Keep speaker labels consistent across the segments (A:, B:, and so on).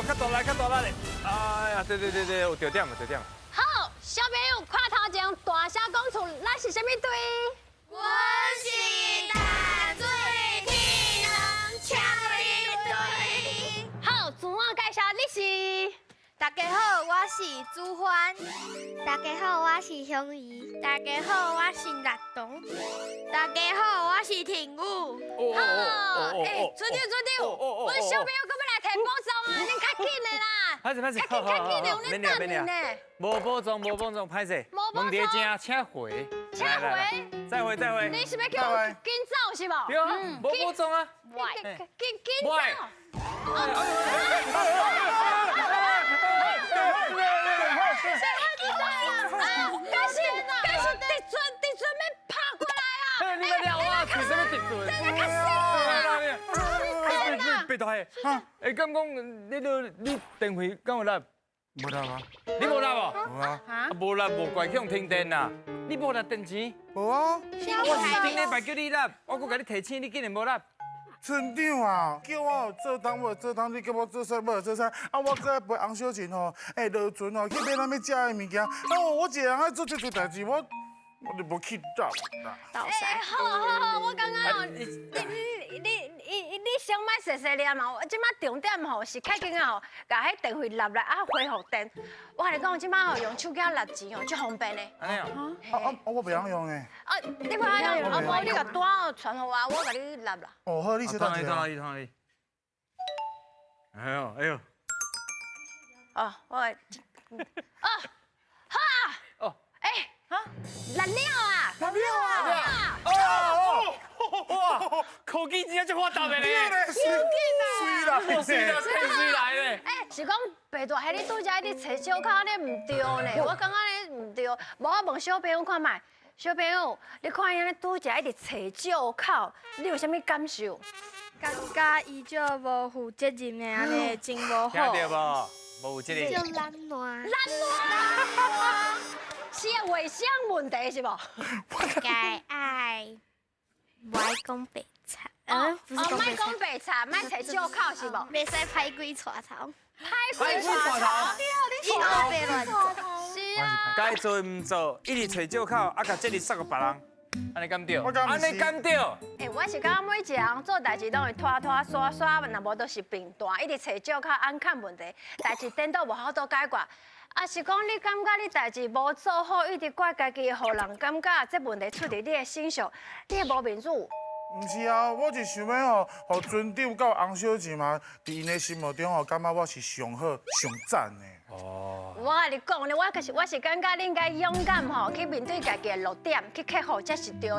A: 较大力，较大力。哎呀，对，有着点，有着点。
B: 好，小朋友看头前大声讲出，咱是什么队？
C: 我是大水天龙超人队。
B: 好，自我介绍，你是？
C: 大家好，我是朱欢。大家好，我是香怡。大家好，我是立东。大家好，我是婷武。
B: 好，村长，我小朋友搁要来提保障啊，你较紧的啦。
A: 歹势，
B: 较紧，我咧等你呢。
A: 无保重，歹势。问题正请回。
B: 请回。
A: 再会。
B: 你是要叫我紧走是无？
A: 对啊，无保重啊。
B: 紧走。地准要拍过来啊！
A: 你们俩哇，是什么地准？
B: 这个死啊！
A: 别大海，会敢讲你电话敢有拉？
D: 无啦吗？
A: 你无拉无？
D: 无啊。
A: 无拉无怪去用停电啦。你无拉电池？
D: 无啊。
A: 我顶礼拜叫你拉，我搁甲你提醒，你竟然无拉。
D: 村长啊，叫我做当无做当，你叫我做啥无做啥，啊，我搁陪洪小姐吼，落船哦，去买咱要食的物件，我一个人爱做这代志，我就无去到啦。
B: 好，我感觉哦，你先莫细细念嘛，即摆重点吼是快紧啊吼，甲迄电费纳来啊恢复电。我甲你讲，即摆吼用手机纳钱哦，足方便的。
A: 安尼哦。
D: 我袂晓用呢。
B: 啊，你不晓用，啊无你甲单哦传互我，我甲你纳啦。
D: 哦，好，你先等一下。
A: 通。哎呦。
B: 哦，我来。哦，好啊。哦。来了啊！
D: 来了啊！
A: 哦！哇，科技真足发达的咧，水啦，太水来咧。
B: 是讲白大海，你拄则你找小口，你唔对呢。我感觉你唔对，无我问小朋友看卖。小朋友，你看伊安尼拄则一直找借口，你有啥物感受？
C: 感觉伊就无负责任的安尼，真无好。
A: 听到无？无负责任。
C: 就懒惰。
B: 是卫生问题是无？
C: 该爱，不爱讲白菜。不是
B: 莫讲白菜，莫找借口是无？
C: 袂使歹鬼带头。
B: 歹鬼带头，
C: 你学白乱做。是啊。
A: 该做唔做，一直找借口，啊，甲这里塞个别人，安尼敢对？
D: 我敢。
A: 安尼敢对？
B: 我是感觉每一个人做代志拢会拖耍，若无都是平淡，一直找借口安看问题，代志颠倒无法度解决。啊，是讲你感觉你代志无做好，一直怪家己，互人感觉这问题出伫你的身上，你无面子。
D: 唔是啊，我是想要吼，互村长甲洪小姐嘛，伫因的心目中吼，感觉我是上好、上赞的。
A: 哦。
B: 我甲你讲咧，我是感觉你应该勇敢吼，去面对家己的弱点，去克服才是对的。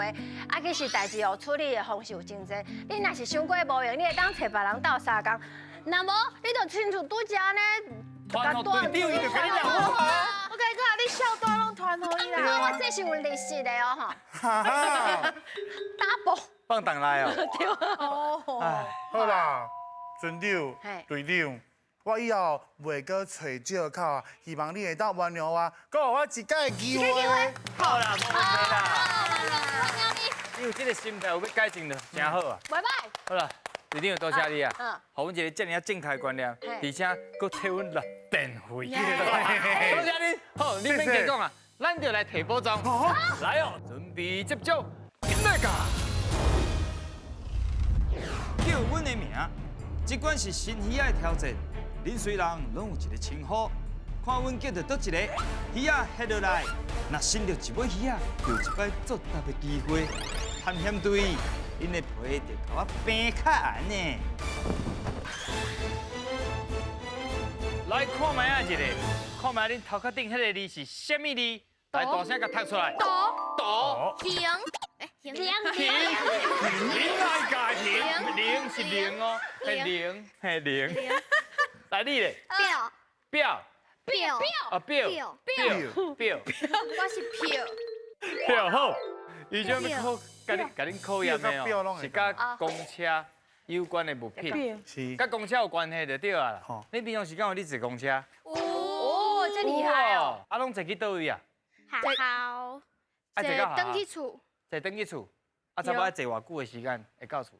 B: 啊，其实代志哦，处理的方式有真济。你若是想过无用，你会当找别人斗相共。那无，你就亲像拄则呢。
A: 团队长伊就甲你讲好啊！
C: 我跟你讲，你小段拢团好伊啦。
B: 我这是有历史的哦吼。
D: 哈哈。
B: double。
A: 放胆来哦。
B: 对哦。
A: 哎，
D: 好啦，村长、队长，我以后袂搁找借口啊，希望你会当原谅我，给我一届的机会。
A: 好啦，冇问题啦。
B: 好，
A: 你有这个心态，有要改进就真好啊。
B: 拜拜。
A: 好啦，队长多谢你啊，互阮一个这样正确的观念，而且搁替阮纳电费。多谢你，好，你免客讲啊，咱就来提保障。来哦，准备接招，来个。叫阮的名，即管是新鱼仔的挑战，恁虽然拢有一个称呼，看阮叫到倒一个鱼仔下落来，若伸到一尾鱼仔，就有一摆作答的机会。探险队，恁的皮就甲我平较严呢。来看卖啊一个，看卖恁头壳顶迄个字是啥物字？来大声甲读出来。赌。
C: 行。
B: 零
A: 来个零是零哦，系零。来你咧。表。啊表。
C: 我是票。
A: 票好，伊种要考，甲恁考验的哦，是甲公车有关的物品，
D: 是。
A: 甲公车有关系就对啊啦。你平常时间有你坐公车？
B: 哦，真厉害哦！
A: 啊，拢坐去倒位啊？
C: 好。
A: 坐
C: 登记处。
A: 坐登记处。啊，差不多坐偌久的时间会到厝？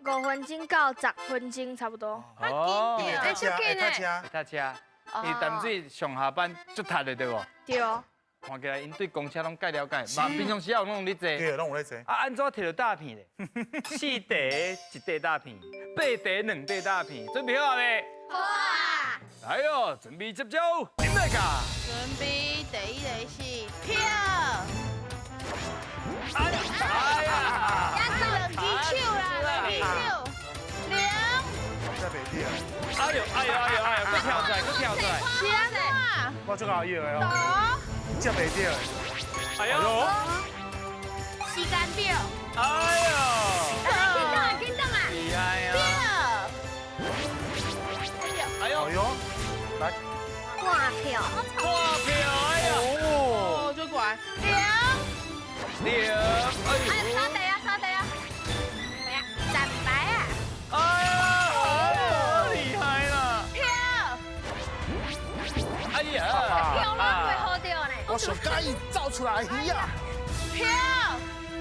C: 5分钟到10分钟差不多。
E: 哦，
D: 会
B: 哎
D: 塞车，会塞车。
E: 搭车，伊淡水上下班足塌的对无？
C: 对哦，
E: 看起来因对公车拢介了解，嘛平常时也有拢咧坐。
D: 对，拢有咧坐。
E: 啊，安怎摕到大片咧？4袋1袋大片，8袋2袋大片，准备好未？
C: 好啊！
E: 来哟，准备接招，林大家。
F: 准备第一个是跳，
E: 哎呀！
F: 两支手啦，两支手，零，
D: 这袂跳，
E: 哎呦哎呦哎呦哎呦，佮跳出来，佮跳出来。
F: 先
D: 我足够摇的
F: 抖，
D: 哦，这袂跳的。
E: 哎呦！
C: 时间表，
E: 哎呦！
B: 紧动啊！
E: 厉害呀！哎呦！
D: 哎呦，来，
C: 挂票，
E: 挂票！哎呀！
D: 哦，
F: 哦，就管
E: 六！哎呦！
B: 稍等啊，稍等啊！
C: 站牌啊！
E: 哎呀！厉害啦！哎呀！
B: 漂亮会好掉呢！
D: 我想介意走出来鱼啊！
F: 跳，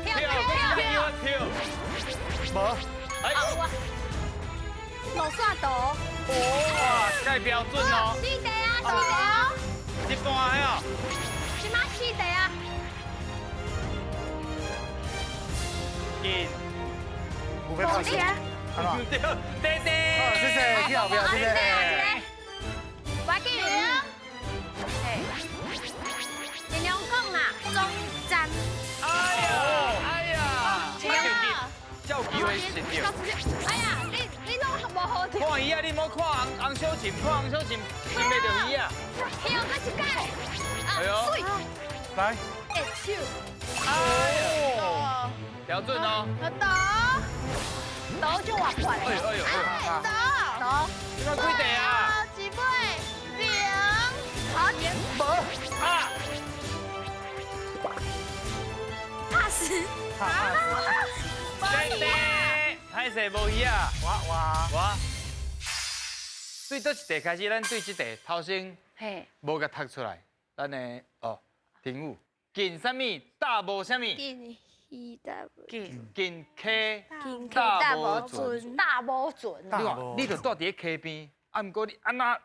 E: 跳！跳！跳！
D: 无，
E: 哎！
C: 老刷图，
E: 哇，太标准哦！
B: 4袋啊，4袋啊！
E: 一半呀！
B: 是吗？4袋啊！
E: 紧！
D: 有要拍戏，安怎？
E: 对，对
D: 好，
E: 对。
D: 谢谢，跳不要，谢谢。
B: 我给你。哎，尽量讲啦。
C: 中站，
E: 哎呀！哎呀！照机会食掉。
B: 哎呀，你拢无好跳，
E: 看伊啊，你莫看红小琴，看红小琴寻袂到伊啊！
B: 跳个一届。
E: 哎呦！
B: 水，
D: 来，
B: 哎手，
E: 哎呦！标准哦！
B: 抖就往快。
E: 哎呦哎呦！
B: 抖，
E: 你看几地啊？
F: 几倍？零，
B: 好，
D: 无，
E: 啊！
C: 怕死，
E: 对对，歹势无鱼啊！我对倒一地开始，咱对这地头先
B: 嘿，
E: 无甲读出来，咱的哦，题目近啥物大无啥物，
C: 进一大
E: 近溪
C: 进
E: 大
C: 大
E: 无
C: 无准，
B: 大无准。
E: 你看，你就住伫咧溪边，啊，毋过你安那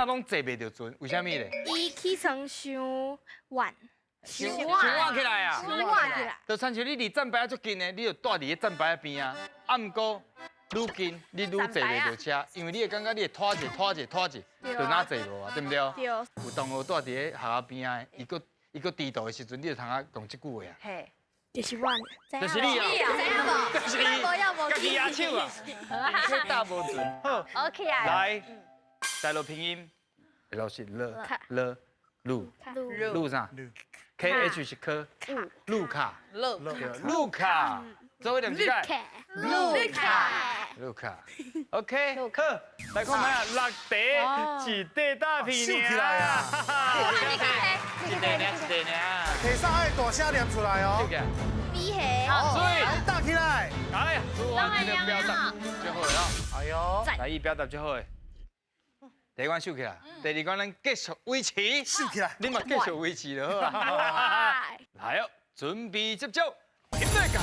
E: 拢坐袂着船，为虾米咧？
C: 伊起床伤晚，
E: 想晚起来啊！
C: 伤晚起来，
E: 就亲像你离站牌足近的，你就住伫咧站牌边啊。啊，毋过愈近你愈坐袂着车，因为你会感觉你会拖者，就哪坐无啊，对毋对？
C: 对，
E: 有同学住伫咧学校边啊，伊个低度的时阵，你就通啊讲即句话啊。
B: 嘿，
C: 就是晚，
E: 就是你啊，就是你，
C: 要无
E: 家己牙手啊，这大无准。好，
B: OK 啊。
E: 来，再录拼音，L 是了，路啥？K H 是科，路卡，
F: 乐，
E: 路卡，最后一点是盖。路卡，OK，好，来看卖啊，6袋一袋大片
D: 秀起来啊！
E: 一袋呢，
D: 提上爱大声念出来哦
E: 秀。起来，
C: 比黑，
E: 所以，
D: 打起来！
E: 哎呀，我你的表达最好了，
D: 哎呦，
E: 来伊表达最好的。第一关秀起来，第二关咱继续维持，
D: 秀起来！
E: 你嘛继续维持就好啊。来哦，准备接招，准备搞。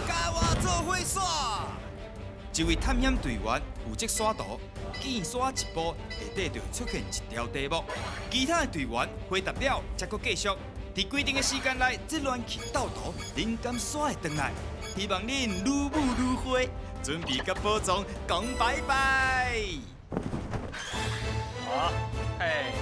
A: 甲我做伙耍。一位探险队员负责耍图，见耍一步下底就会出现一条题目，其他的队员回答了，才搁继续。伫规定的时间内，这乱去斗图，恁敢耍会转来？希望恁愈舞愈花，准备甲宝藏讲拜拜。
E: 好，哎，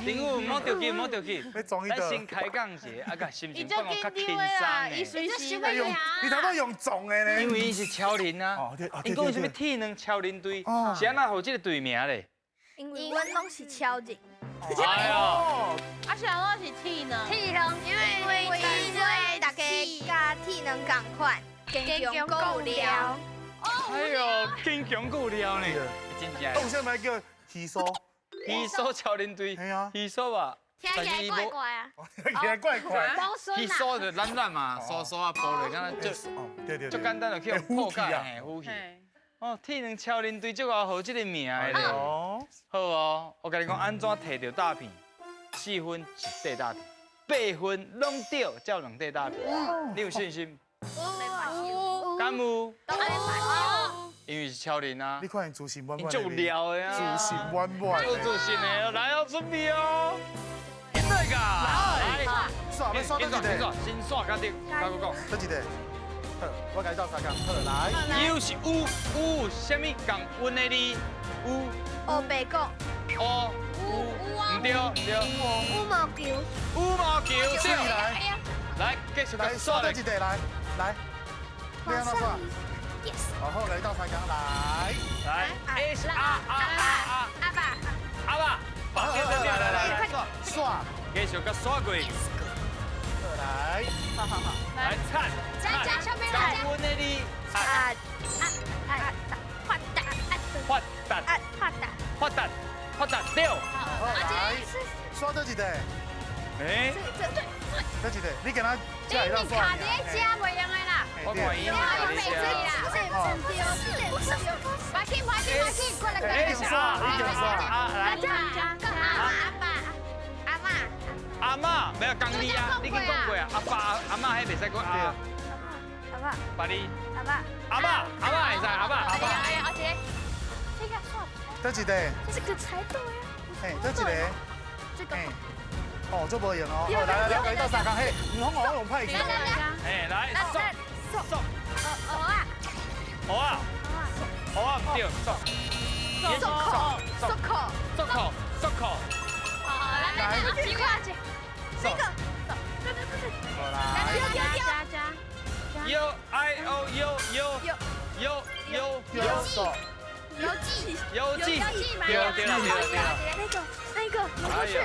E: 林武，莫着急，莫着急，
D: 要装迄
E: 咱先
D: 个。
E: 开讲一下，啊，甲心情
F: 伊就
E: 放较轻
F: 紧张的啦，伊
E: 松
F: 随时
D: 哎用，你头都用撞的呢。
E: 因为伊是超人啊
D: 哦对哦，对
E: 因讲
D: 对对
E: 什么体能超人队
D: 哦，
E: 是安那有这个队名咧？
C: 因为阮拢是超人，
E: 哎呦，
F: 啊，想我是体能，
B: 体能，
C: 因为大家甲体能共款，坚强够有料。
E: 哎呦，坚强够了呢，真正
D: 动下来叫提手，
E: 吸收超人队
D: 哎呀，
E: 吸收吧，
C: 听起来怪怪啊！
D: 起来怪怪。
B: 保孙
E: 吸收就软嘛，刷啊，剥落，敢若就
D: 哦，对对对。
E: 就简单就去用破解嘿，呼气。
F: 嘿，
E: 哦，体能超人队足够好这个名的咧。
D: 哦，
E: 好哦，我跟你讲，安怎摕到大片？4分1袋大片， 8分拢对，才有2块大饼。你有信心？敢有？因为是超人啊
D: 你，看你自信满
E: 你
D: 满的，
E: 就料的啊，
D: 自信满满
E: 有自信的，来哦，准备哦，现在噶，来，
D: 刷要刷倒一个，
E: 先刷卡定，甲我讲。
D: 倒一个。好，我甲你斗三工。好，来。
E: 有是有什么共温的字？有
C: 乌白讲，
E: 哦，唔对唔对，
C: 羽毛球，
E: 羽毛球对，
D: 来，
E: 来继续
D: 来
E: 甲刷来
D: 刷倒一，个，来，来。你安怎刷？
C: ，yes，
D: 好，来到三工，来。
E: 来 S R
C: 阿爸，
E: 阿爸，把这个来刷，
D: 刷。
E: 继续甲刷过，
D: 好，来。
E: 来擦
B: 加上面
E: 共温的字，
C: 啊，发达，
E: 发达对，
D: 好，来。刷倒一个，
E: 诶，
D: 倒一个，你给他
B: 你
D: 这里
B: 你
D: 当刷。
B: 卡在家袂用的啦，
E: 我看伊
B: 你
E: 嘛
B: 要用
E: 是
B: 美
E: 啊。
B: 字啦，快去，过来过来，
E: 哎啊，来，阿妈，没有讲你啊，你已经讲过啊，阿爸阿妈迄袂使讲啊，把你阿爸会使阿爸，
D: 倒一个，
C: 这个才对啊，
D: 嘿，倒一个，
C: 这个
D: 嘿。哦，这无用哦。好，来，给你斗三工，嘿，唔好我用派去。
E: 哎，来，送，好啊，唔对，送，口，
D: 好来，
E: 有 I O
D: 右手，
C: 邮寄，
E: 邮寄，对了，
C: 那个，
E: 哎呀，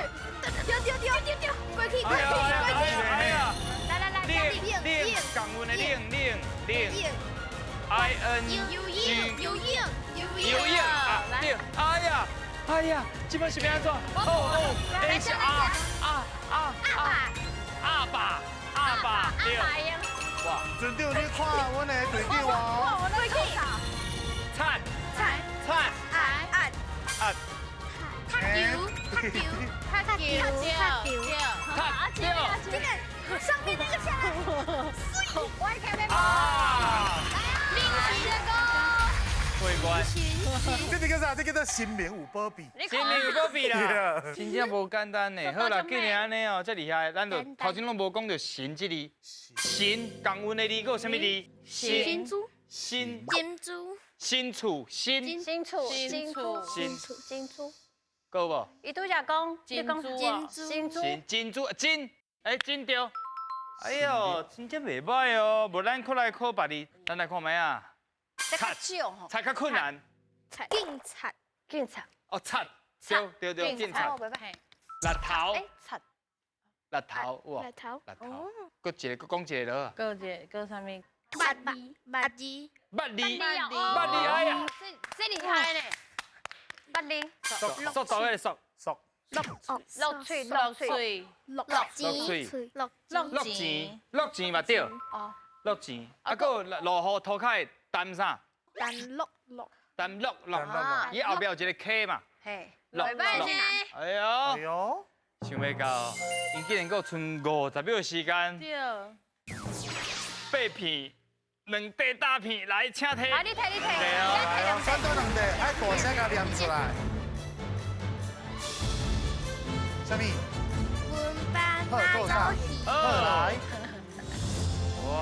C: 丢，过去，
E: 哎呀，
B: 来来来，
E: 令，港文的令，I N G。有影啊，对，哎呀，这摆是要安怎？H R 阿爸，对，哇，
D: 准对，你看阮的对球哦。
E: 灿，
C: 上面那个下来，
E: 啊，过关，
D: 这叫啥？这叫做新名有保庇。
E: 今年有保庇啦，真正无简单呢。好啦，既然安尼哦，这厉害，咱就头前拢无讲到神这字，神港文的字，还有什么字？
C: 金珠，
E: 新
C: 金珠，
E: 新厝，
B: 金珠，
E: 够无？
B: 伊拄则讲，
C: 金珠，
E: 珍珠金，哎金对。哎呦，真正袂歹哦，无咱来考别字，咱来看卖啊。
B: 这个少吼，
E: 猜较困难。
C: 警察，
E: 哦，擦，对，警察。辣头，
B: 擦，
E: 辣头，哇，
C: 来头，
E: 辣头。搁一个，搁讲一个了。
F: 搁啥物？
C: 八字，
E: 捌字，哎呀，
B: 这厉害呢，捌字，
E: 速度迄个速，
D: 熟，
B: 落嘴，
C: 六
E: 落钱嘛对，
B: 哦，
E: 落钱。啊，搁落雨涂骹担啥？担落，伊后壁有一个 K 嘛。
B: 嘿，
E: 落
B: 袂歹呢，
E: 哎呦
D: 哎，呦，
E: 想袂到，伊竟然还有剩50秒的时间。
F: 对，
E: 8片，2块大片，来，请提。
B: 啊，你睇，
E: 对哦
D: 来哦，选到两个，爱大声甲念出来。什么？
C: 文班
D: 好，够上。好来，
E: 哇，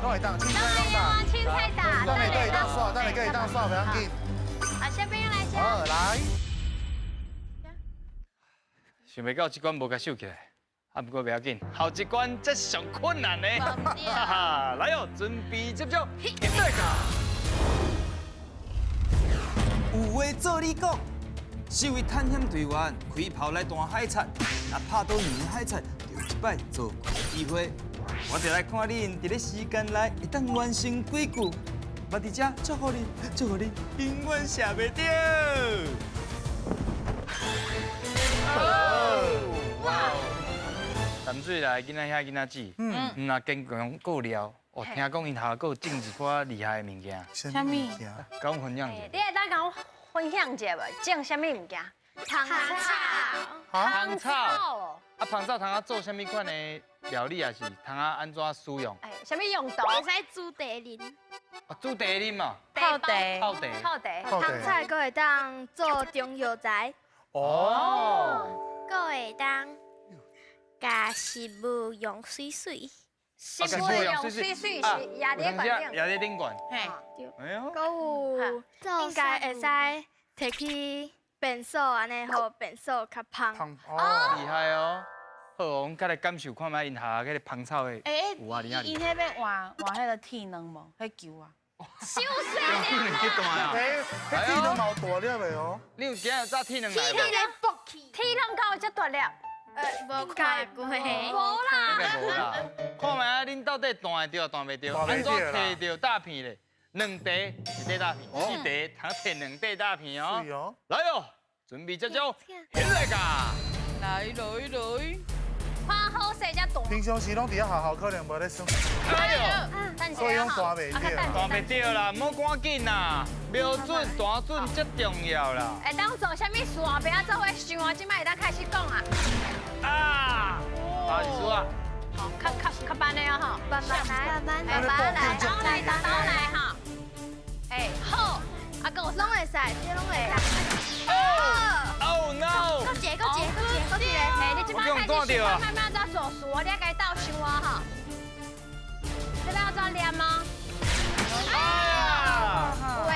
D: 拢会当，青菜拢当。
B: 青菜打，
D: 等下可以当刷，等下可以当刷，不要紧。
B: 啊，下边来下，
D: 好来，
E: 想袂到这关无甲秀起来，啊不过不要紧，后一关这是上困难的，哈哈，来哦，准备接招，现在噶。
A: 有话做你讲，身为探险队员，开炮来弹海贼，若拍到硬海贼，就有一摆做过的机会。我就来看你伫咧时间内会当完成几句，我伫遮祝福你，永远写袂掉。
E: 哇！淡水来囡仔遐囡仔姊，若健康够料，哦，听讲因头还有种一寡厉害的物件，
D: 什么物件？
E: 甲阮分享者。
B: 你会当讲分享一下无？种什么物件？
C: 糖草，
D: 啊，
E: 芳草，
B: 哦。
E: 啊，芳草通啊做什么款的料理，还是通啊安怎使用？
B: 哎，什么用途？
C: 会使煮茶啉，
E: 啊，煮茶啉嘛，
F: 泡茶，
E: 泡茶。
B: 泡茶。
D: 好
C: 糖菜佫会当做中药材，
D: 哦，
C: 佫会当甲食物用水水，
B: 食物用水水
E: 啊
B: 是压力
E: 有当时啊
B: 管
E: 压力顶管。
F: 嘿，
E: 哎呦，
C: 佫有应该会使摕去便所安尼，互便所较芳。
D: 胖哦，
E: 厉害哦！好，我们再来感受看卖因下迄个芳草的。
F: 哎，
E: 有啊厉害
F: 伊迄要换迄个体能无？迄球啊，
B: 休息
E: 用体能去断啊！
D: 哎，迄体能毛大粒的哦，
E: 你有今日早体能来无？
C: 体能勃起，
B: 体能够这大粒，
C: 无看过。
B: 无啦。
E: 应该无啦。看卖啊，恁到底断会着断袂着？安怎摕着大片咧？两茶一块大片，一茶通摕两块大片哦
D: 是。哦，
E: 来哦，准备这种起来噶！
F: 来，
B: 看好势才大。
D: 平常时拢伫遐学校，可能无咧算，
E: 哎呦，
B: 等
D: 所以拢大袂着。
E: 断袂着啦，唔好赶紧啦，瞄准弹准最重要啦。
B: 会当做什么事啊？不要做伙想啊！即摆会当开始讲啊。
E: 啊，大是输啊！
B: 好，较慢的哦吼。
C: 慢慢来，慢
B: 哎，
C: 慢来，
B: 倒来哈。哎，好，啊，跟我
C: 拢会使，这拢会。
E: Oh no！
C: 搁一个，
B: 哎，你即摆开始想慢慢在做事，你该倒想我哈。这边要怎练吗？
E: 啊！
B: 喂。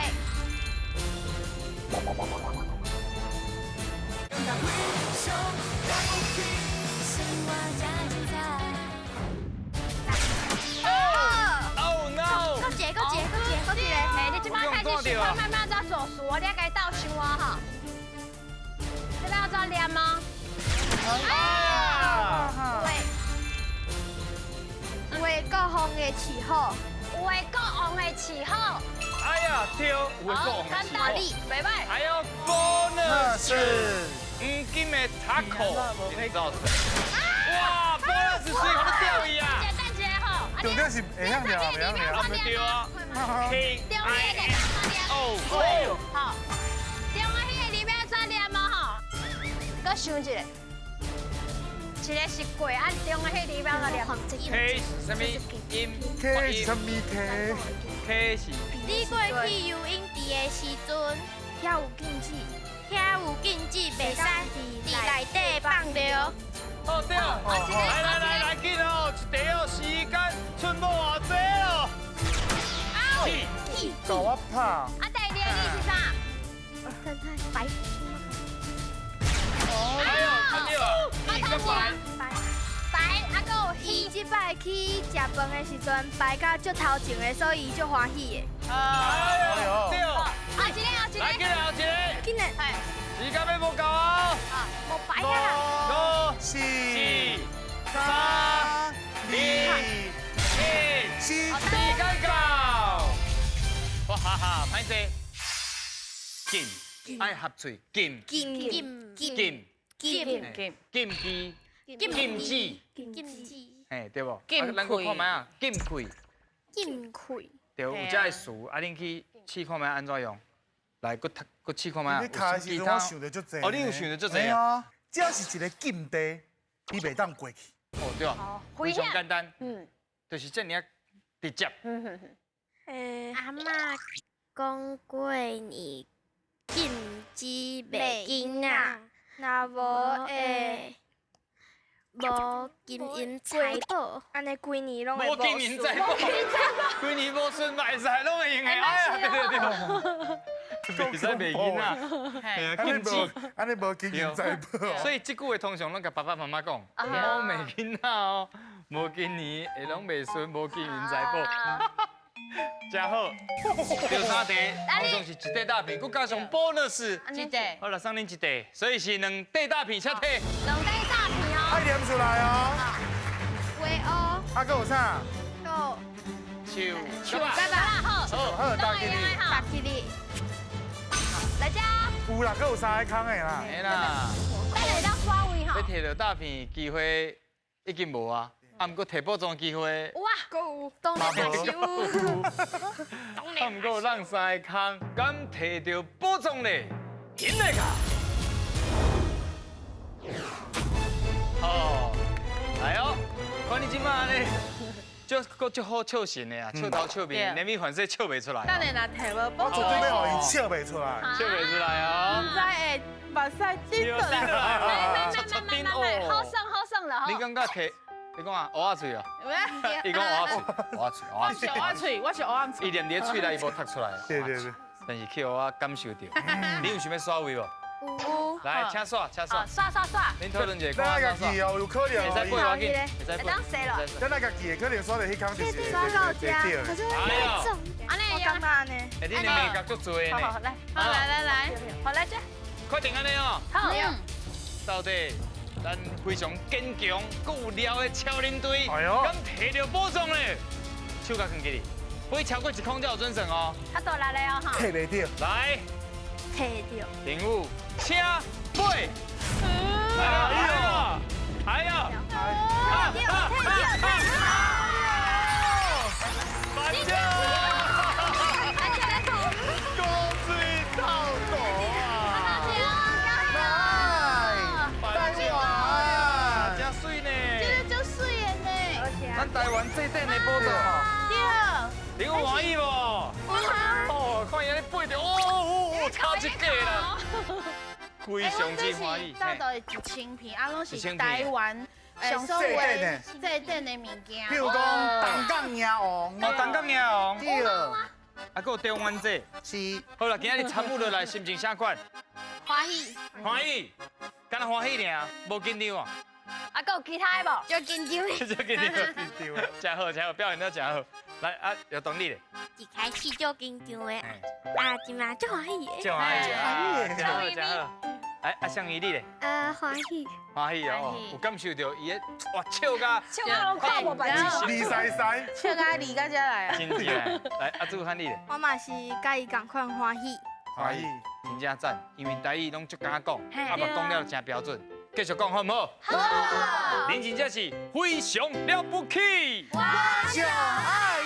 E: Oh no！
C: 搁一个，
B: 哎，你即摆开始想慢慢在做事，你该倒想我哈。这边要怎练吗？
E: 啊！
C: 为各方的气候，
B: 为国王的气候。
E: 哎呀，对，有个
B: 好，
E: 讲
B: 简单哩，袂歹。
E: 还有
D: 那
E: bonus，
D: 是
E: 黄金的塔口，你知道是？哇，bonus 水我都掉伊啊！
B: 简单一个吼。
D: 重点是会晓聊，袂晓聊。
E: 我们丢啊，K
B: 中
E: I
B: 个
E: S O，
B: 好，中个迄个里面怎念吗？吼，搁想一个，一个是贵，啊，中个迄里面个念。
E: K 是什么音？
D: K 是什么 K？
E: K 是
C: 你过去游泳池的时阵，遐有禁止，袂使伫内底放尿。
E: 哦对，来紧哦，一题哦，时间剩无偌济哦。
D: 搞我拍。
B: 啊，第二个字是啥？
C: 白
E: 哎呦，看到啊，一个白。
B: 白，啊，搁有
C: 伊即摆去食饭的时阵，排到足头前的，所以伊足欢喜的。
E: 哎呦，对，
B: 啊，一个，
E: 来紧后一个，
C: 今日
B: 哎，
E: 时间要无够啊。
B: 无白啊。
E: 5、
D: 四、
E: 4、3、2、1，
D: 四。
E: 时间到。哇哈哈，歹势。金，爱合嘴，金，
C: 禁
E: 金，
F: 金
E: 机，
F: 金
E: 禁止，嘿，对不？
F: 禁
E: 咱搁看卖啊，禁开，
C: 禁开，
E: 对，有这个词，啊，恁去试看卖安怎用？来，搁试看卖。
D: 你卡的时阵，我想到足济。
E: 哦，你有想到足济
D: 啊？啊，这是一个禁地，你袂当过去。
E: 哦，对啊，非常简单，就是这尔直接。
C: 阿嬷讲过年禁止袂囡仔，若无会无金银财宝，安尼规年拢会
E: 无金银财宝，规年无顺歹势，拢会用的。哎呀，对，袂使袂囡仔，
F: 嘿，
E: 啊，禁止。
D: 安尼无金银财宝。
E: 所以即句话通常拢甲爸爸妈妈讲，无袂囡仔哦，无今年会拢袂顺，无金银财宝。真好，第三题通常是一块大片，佮加上 bonus。
F: 记得
E: 好了，送恁一题，所以是两块大片，切题。
B: 两块大片哦。
D: 爱念出来哦。
C: 围殴，
D: 啊，搁有啥？
C: 够
E: 手，
B: 拜拜啦，好，
D: 好，大吉利。
C: 大吉利，
B: 来家，
D: 有啦，搁有三个空的啦。
E: 没啦，
B: 等下当刷位哈
E: 要。摕到大片机会已经无啊。啊，毋过摕宝藏的机会，
B: 哇，当然
D: 嘛无
B: 是有。
E: 啊，毋过咱三个空敢摕到宝藏咧，赢来卡。哦，来哦，看你即马咧，足好笑神的啊，笑头笑面，连米反正笑袂出来。
F: 等下若摕无
D: 我
F: 宝
D: 绝对要让伊笑袂出来。
E: 笑袂出来哦。
F: 唔知会目屎滴落来。
B: 慢，好胜好胜了哈。
E: 你感觉摕？你讲啊，蚵仔嘴啊？伊讲蚵仔嘴，蚵仔嘴，
F: 我是蚵仔嘴，我是蚵仔嘴。
E: 伊连伫喙内伊无吐出来。
D: 对对对。
E: 但是去蚵仔感受到。你有想要耍位无？
F: 有。
E: 来，请耍，请耍。
B: 刷刷刷。
E: 恁讨论一下，
D: 咱家
E: 看耍。
D: 己哦，有可能
E: 会使过
D: 哦。
E: 我紧，会使过。
B: 当谁了？
D: 咱家己的可能耍在迄空就是
C: 刷到家，可是
E: 哎呀，
B: 安尼
F: 我感觉呢。
E: 哎，你两个角足多的
B: 好好
E: 呢。
B: 来，
F: 好来，
B: 好来这。
E: 快点安尼哦。
B: 好。
E: 到底咱非常坚强、够料的超人队，
D: 哎呦
E: 敢摕到宝藏咧？手甲放起哩，不会超过1空才有准绳哦。
B: 他都来了哦哈。
D: 摕袂到。
E: 来，
C: 退掉。
E: 任务请背。哎呀！反正高水套斗啊！反正啊，真水呢！
F: 这就水的呢。
E: 咱台湾最顶的宝藏吼，
F: 对。
E: 你有欢喜无？哦，看伊咧背着，哦，差一格啦，非常之欢喜。
F: 到到一千片，啊，拢是
E: 1000片
F: 台湾上所
D: 最顶
F: 谓
D: 的
F: 最顶的物件。
D: 譬如讲东港鸭王，
E: 哦，东港鸭王，
D: 对，
E: 啊，还有中湾这。
D: 是。
E: 好啦，今日参与落来，心情啥款？
B: 欢喜。
E: 欢喜，敢若欢喜尔，无紧张啊。
B: 啊，还有其他的不？
C: 就紧张，
E: 就紧张，真好真好，表现得真好。来啊，有动力咧。
C: 一开始就紧张的，
E: 哎，
C: 啊，今嘛就欢喜的，
E: 就欢喜啊，真好
B: 欢喜
E: 真好。哎，啊，像伊你咧，
C: 欢喜，
E: 欢喜哦，有感受到伊的哇笑甲
B: 笑到拢看无白痴。
D: 李珊珊，
F: 笑甲离到遮来啊！
E: 真正的。来，啊，祝汉你咧，
C: 我嘛是甲伊共款欢喜。
D: 欢喜。
E: 真正赞，因为台语拢足敢讲，
B: 嘿
E: 啊，嘛讲了真标准。继续讲好唔好？
B: 好。
E: 您真正是非常了不起。
D: 我就爱